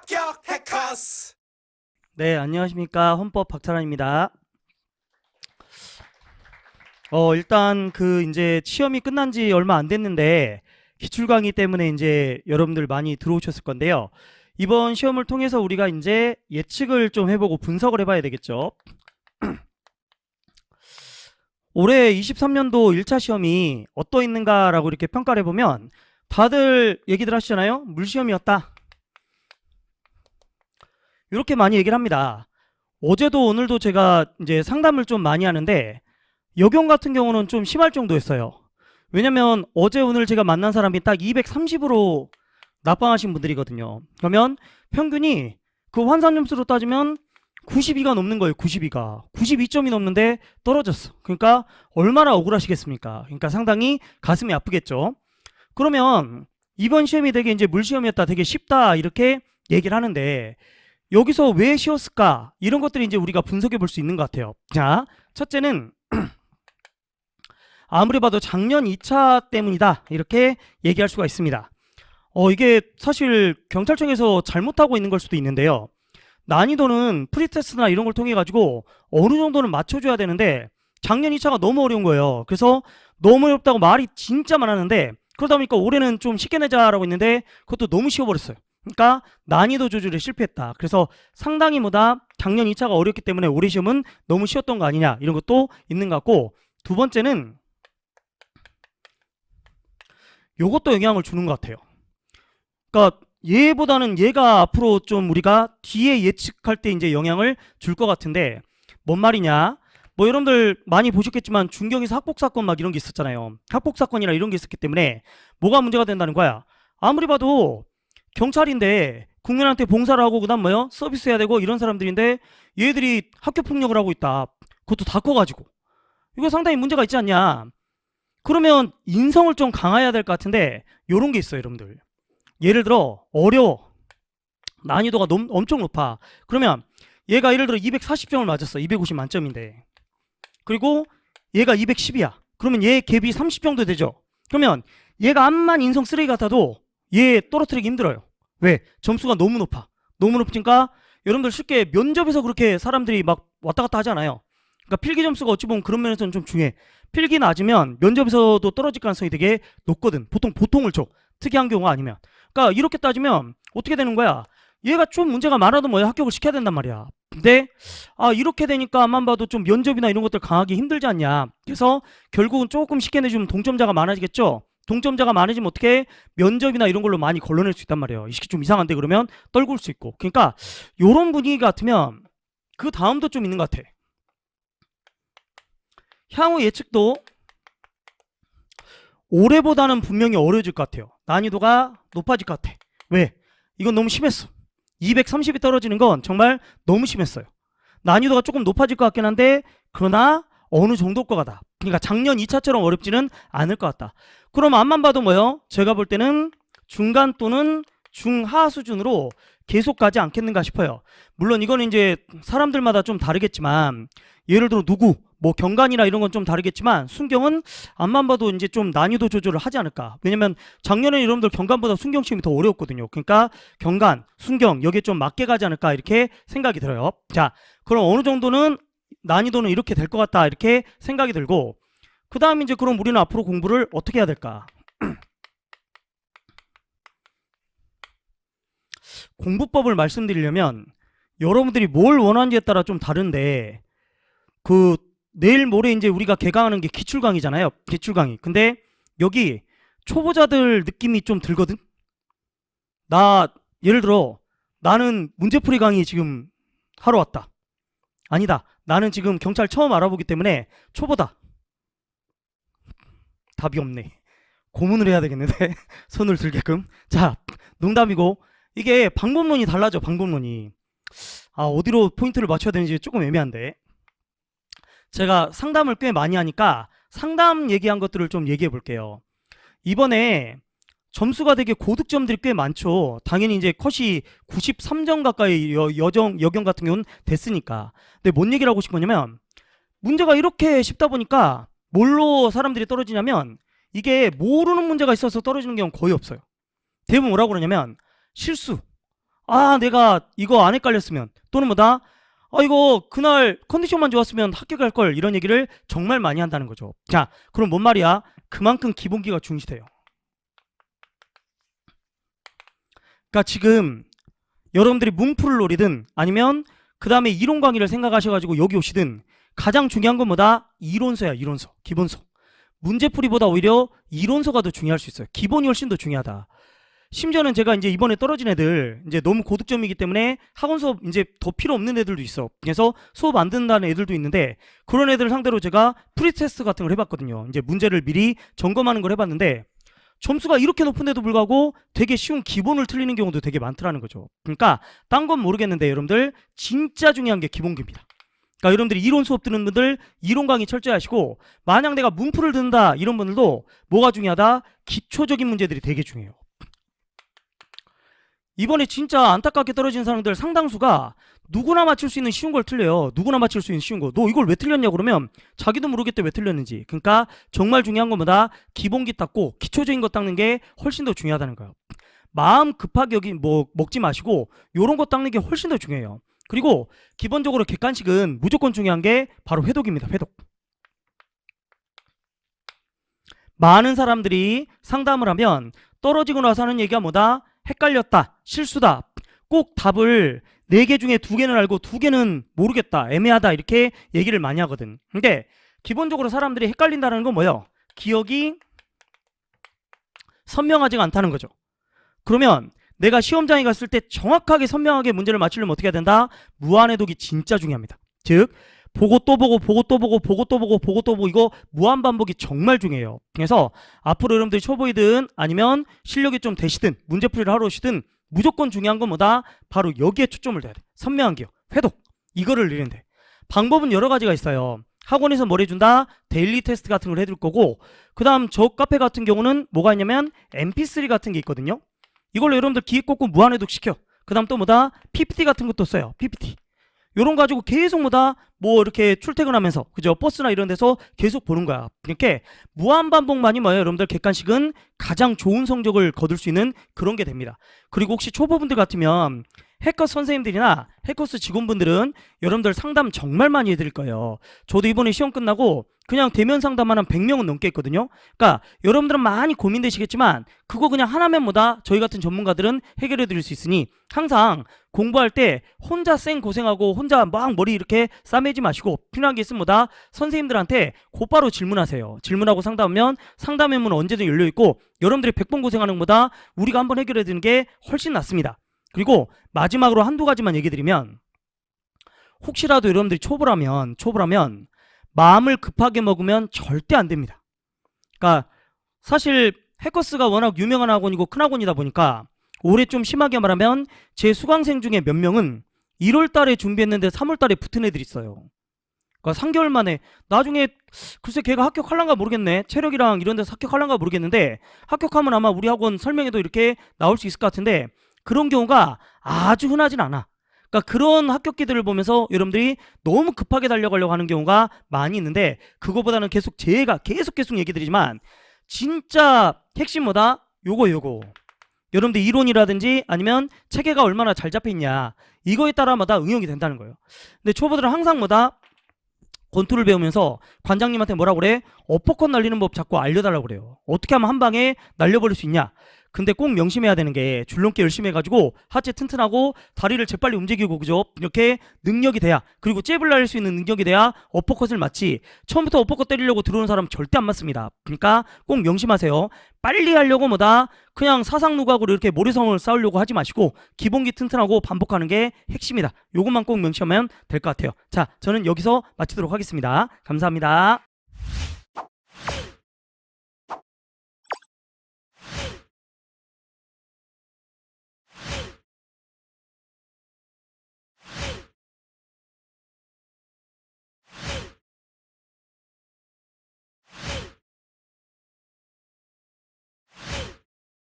합격 해커스. 네, 안녕하십니까. 헌법 박찬환입니다. 일단 이제 시험이 끝난 지 얼마 안 됐는데 기출 강의 때문에 이제 여러분들 많이 들어오셨을 건데요. 이번 시험을 통해서 우리가 이제 예측을 좀 해보고 분석을 해봐야 되겠죠. 올해 23년도 1차 시험이 어떠했는가라고 이렇게 평가를 해보면 다들 얘기들 하시잖아요. 물시험이었다. 이렇게 많이 얘기를 합니다. 어제도 오늘도 제가 이제 상담을 좀 많이 하는데 역용 같은 경우는 좀 심할 정도였어요. 왜냐면 어제 오늘 제가 만난 사람이 딱 230으로 납방하신 분들이거든요. 그러면 평균이 그 환산 점수로 따지면 92가 넘는 거예요. 92가 92점이 넘는데 떨어졌어. 그러니까 얼마나 억울하시겠습니까? 그러니까 상당히 가슴이 아프겠죠. 그러면 이번 시험이 되게 이제 물시험이었다, 되게 쉽다 이렇게 얘기를 하는데 여기서 왜 쉬웠을까? 이런 것들이 이제 우리가 분석해 볼 수 있는 것 같아요. 자, 첫째는 아무리 봐도 작년 2차 때문이다 이렇게 얘기할 수가 있습니다. 이게 사실 경찰청에서 잘못하고 있는 걸 수도 있는데요. 난이도는 프리테스트나 이런 걸 통해 가지고 어느 정도는 맞춰줘야 되는데 작년 2차가 너무 어려운 거예요. 그래서 너무 어렵다고 말이 진짜 많았는데 그러다 보니까 올해는 좀 쉽게 내자라고 했는데 그것도 너무 쉬워버렸어요. 그러니까 난이도 조절에 실패했다. 그래서 상당히 작년 2차가 어렵기 때문에 올해 시험은 너무 쉬웠던 거 아니냐 이런 것도 있는 것 같고, 두 번째는 요것도 영향을 주는 것 같아요. 그러니까 얘보다는 얘가 앞으로 좀 우리가 뒤에 예측할 때 이제 영향을 줄 것 같은데 뭔 말이냐? 뭐 여러분들 많이 보셨겠지만 중경에서 학폭사건 막 이런 게 있었잖아요. 학폭사건이나 이런 게 있었기 때문에 뭐가 문제가 된다는 거야? 아무리 봐도 경찰인데 국민한테 봉사를 하고 그다음 뭐요? 서비스 해야 되고 이런 사람들인데 얘들이 학교폭력을 하고 있다. 그것도 다 커가지고 이거 상당히 문제가 있지 않냐? 그러면 인성을 좀 강화해야 될 것 같은데 요런 게 있어요, 여러분들. 예를 들어 어려워, 난이도가 엄청 높아. 그러면 얘가 예를 들어 240점을 맞았어. 250 만점인데 그리고 얘가 210이야. 그러면 얘 갭이 30 정도 되죠. 그러면 얘가 암만 인성 쓰레기 같아도 얘 떨어뜨리기 힘들어요. 왜? 점수가 너무 높아. 너무 높으니까 여러분들 쉽게 면접에서 그렇게 사람들이 막 왔다 갔다 하잖아요. 그러니까 필기 점수가 어찌 보면 그런 면에서는 좀 중요해. 필기 낮으면 면접에서도 떨어질 가능성이 되게 높거든. 보통을 줘. 특이한 경우가 아니면. 그러니까 이렇게 따지면 어떻게 되는 거야? 얘가 좀 문제가 많아도 뭐야, 합격을 시켜야 된단 말이야. 근데 이렇게 되니까 암만 봐도 좀 면접이나 이런 것들 강하기 힘들지 않냐. 그래서 결국은 조금 쉽게 내주면 동점자가 많아지겠죠. 동점자가 많아지면 어떻게 면접이나 이런 걸로 많이 걸러낼 수 있단 말이에요. 이 시기 좀 이상한데 그러면 떨굴 수 있고. 그러니까 요런 분위기 같으면 그 다음도 좀 있는 것 같아. 향후 예측도 올해보다는 분명히 어려워질 것 같아요. 난이도가 높아질 것 같아. 왜? 이건 너무 심했어. 230이 떨어지는 건 정말 너무 심했어요. 난이도가 조금 높아질 것 같긴 한데 그러나 어느 정도 거다. 그러니까 작년 2차처럼 어렵지는 않을 것 같다. 그럼 앞만 봐도 뭐요? 제가 볼 때는 중간 또는 중하 수준으로 계속 가지 않겠는가 싶어요. 물론 이거는 이제 사람들마다 좀 다르겠지만 예를 들어 뭐 경관이나 이런 건 좀 다르겠지만 순경은 앞만 봐도 이제 좀 난이도 조절을 하지 않을까. 왜냐면 작년에 여러분들 경관보다 순경 시험이 더 어려웠거든요. 그러니까 경관, 순경 여기에 좀 맞게 가지 않을까 이렇게 생각이 들어요. 자, 그럼 어느 정도는 난이도는 이렇게 될 것 같다 이렇게 생각이 들고, 그 다음 이제 그럼 우리는 앞으로 공부를 어떻게 해야 될까? 공부법을 말씀드리려면 여러분들이 뭘 원하는지에 따라 좀 다른데 내일 모레 이제 우리가 개강하는 게 기출 강의잖아요. 기출 강의. 근데 여기 초보자들 느낌이 좀 들거든. 예를 들어 나는 문제풀이 강의 지금 하러 왔다. 아니다. 나는 지금 경찰 처음 알아보기 때문에 초보다. 답이 없네. 고문을 해야 되겠는데 손을 들게끔. 자, 농담이고 이게 방법론이 달라져. 방법론이 어디로 포인트를 맞춰야 되는지 조금 애매한데 제가 상담을 꽤 많이 하니까 상담 얘기한 것들을 좀 얘기해 볼게요. 이번에 점수가 되게 고득점들이 꽤 많죠. 당연히 이제 컷이 93점 가까이 여경 같은 경우는 됐으니까. 근데 뭔 얘기를 하고 싶었냐면 문제가 이렇게 쉽다 보니까 뭘로 사람들이 떨어지냐면 이게 모르는 문제가 있어서 떨어지는 경우는 거의 없어요. 대부분 뭐라고 그러냐면 실수, 아, 내가 이거 안 헷갈렸으면, 또는 뭐다, 아, 이거 그날 컨디션만 좋았으면 합격할 걸, 이런 얘기를 정말 많이 한다는 거죠. 자, 그럼 뭔 말이야? 그만큼 기본기가 중시돼요. 그러니까 지금 여러분들이 문풀을 노리든 아니면 그 다음에 이론 강의를 생각하셔가지고 여기 오시든 가장 중요한 건 뭐다? 이론서야, 이론서, 기본서. 문제풀이보다 오히려 이론서가 더 중요할 수 있어요. 기본이 훨씬 더 중요하다. 심지어는 제가 이제 이번에 떨어진 애들 이제 너무 고득점이기 때문에 학원 수업 이제 더 필요 없는 애들도 있어. 그래서 수업 안 듣는다는 애들도 있는데 그런 애들 상대로 제가 프리테스트 같은 걸 해봤거든요. 이제 문제를 미리 점검하는 걸 해봤는데 점수가 이렇게 높은데도 불구하고 되게 쉬운 기본을 틀리는 경우도 되게 많더라는 거죠. 그러니까 딴 건 모르겠는데 여러분들 진짜 중요한 게 기본기입니다. 그러니까 여러분들이 이론 수업 듣는 분들 이론 강의 철저히 하시고 만약 내가 문풀을 듣는다 이런 분들도 뭐가 중요하다? 기초적인 문제들이 되게 중요해요. 이번에 진짜 안타깝게 떨어진 사람들 상당수가 누구나 맞출 수 있는 쉬운 걸 틀려요. 누구나 맞출 수 있는 쉬운 거. 너 이걸 왜 틀렸냐 그러면 자기도 모르겠대 왜 틀렸는지. 그러니까 정말 중요한 건 뭐다? 기본기 닦고 기초적인 거 닦는 게 훨씬 더 중요하다는 거예요. 마음 급하게 여기 뭐 먹지 마시고 요런 거 닦는 게 훨씬 더 중요해요. 그리고 기본적으로 객관식은 무조건 중요한 게 바로 회독입니다. 회독. 많은 사람들이 상담을 하면 떨어지고 나서 하는 얘기가 뭐다? 헷갈렸다, 실수다. 꼭 답을 4개 중에 2개는 알고 2개는 모르겠다, 애매하다 이렇게 얘기를 많이 하거든. 근데 기본적으로 사람들이 헷갈린다는 건 뭐예요? 기억이 선명하지가 않다는 거죠. 그러면 내가 시험장에 갔을 때 정확하게 선명하게 문제를 맞추려면 어떻게 해야 된다? 무한해독이 진짜 중요합니다. 즉 보고 또 보고 보고 또 보고 보고 또 보고 보고 또 보고 이거 무한반복이 정말 중요해요. 그래서 앞으로 여러분들이 초보이든 아니면 실력이 좀 되시든 문제풀이를 하러 오시든 무조건 중요한 건 뭐다? 바로 여기에 초점을 둬야 돼. 선명한 기억, 회독. 이거를 늘리는데 방법은 여러 가지가 있어요. 학원에서 뭘 해준다? 데일리 테스트 같은 걸 해줄 거고 그 다음 저 카페 같은 경우는 뭐가 있냐면 mp3 같은 게 있거든요. 이걸로 여러분들 기획 꽂고 무한해독 시켜. 그 다음 또 뭐다? PPT 같은 것도 써요. PPT. 요런 가지고 계속 뭐다? 뭐 이렇게 출퇴근하면서 그죠? 버스나 이런 데서 계속 보는 거야. 이렇게 무한반복만이 뭐예요? 여러분들 객관식은 가장 좋은 성적을 거둘 수 있는 그런 게 됩니다. 그리고 혹시 초보분들 같으면 해커스 선생님들이나 해커스 직원분들은 여러분들 상담 정말 많이 해드릴 거예요. 저도 이번에 시험 끝나고 그냥 대면 상담만 한 100명은 넘게 했거든요. 그러니까 여러분들은 많이 고민되시겠지만 그거 그냥 하나면 뭐다? 저희 같은 전문가들은 해결해 드릴 수 있으니 항상 공부할 때 혼자 쌩 고생하고 혼자 막 머리 이렇게 싸매지 마시고 필요한 게 있으면 뭐다? 선생님들한테 곧바로 질문하세요. 질문하고 상담하면 상담의 문은 언제든 열려있고 여러분들이 100번 고생하는 것보다 우리가 한번 해결해 드리는 게 훨씬 낫습니다. 그리고 마지막으로 한두 가지만 얘기 드리면 혹시라도 여러분들이 초보라면 마음을 급하게 먹으면 절대 안 됩니다. 그러니까 사실 해커스가 워낙 유명한 학원이고 큰 학원이다 보니까 올해 좀 심하게 말하면 제 수강생 중에 몇 명은 1월 달에 준비했는데 3월 달에 붙은 애들이 있어요. 그러니까 3개월 만에 나중에 글쎄 걔가 합격할란가 모르겠네. 체력이랑 이런 데서 합격할란가 모르겠는데 합격하면 아마 우리 학원 설명회도 이렇게 나올 수 있을 것 같은데 그런 경우가 아주 흔하진 않아. 그러니까 그런 합격기들을 보면서 여러분들이 너무 급하게 달려가려고 하는 경우가 많이 있는데 그거보다는 계속 제가 계속 얘기 드리지만 진짜 핵심 뭐다? 요거 여러분들 이론이라든지 아니면 체계가 얼마나 잘 잡혀있냐 이거에 따라마다 응용이 된다는 거예요. 근데 초보들은 항상 뭐다? 권투를 배우면서 관장님한테 뭐라고 그래? 어퍼컷 날리는 법 자꾸 알려달라고 그래요. 어떻게 하면 한 방에 날려버릴 수 있냐? 근데 꼭 명심해야 되는 게 줄넘기 열심히 해가지고 하체 튼튼하고 다리를 재빨리 움직이고 그죠? 이렇게 능력이 돼야 그리고 잽을 날릴 수 있는 능력이 돼야 어퍼컷을 맞지 처음부터 어퍼컷 때리려고 들어오는 사람은 절대 안 맞습니다. 그러니까 꼭 명심하세요. 빨리 하려고 뭐다? 그냥 사상누각으로 이렇게 모래성을 쌓으려고 하지 마시고 기본기 튼튼하고 반복하는 게 핵심이다. 요것만 꼭 명심하면 될 것 같아요. 자, 저는 여기서 마치도록 하겠습니다. 감사합니다.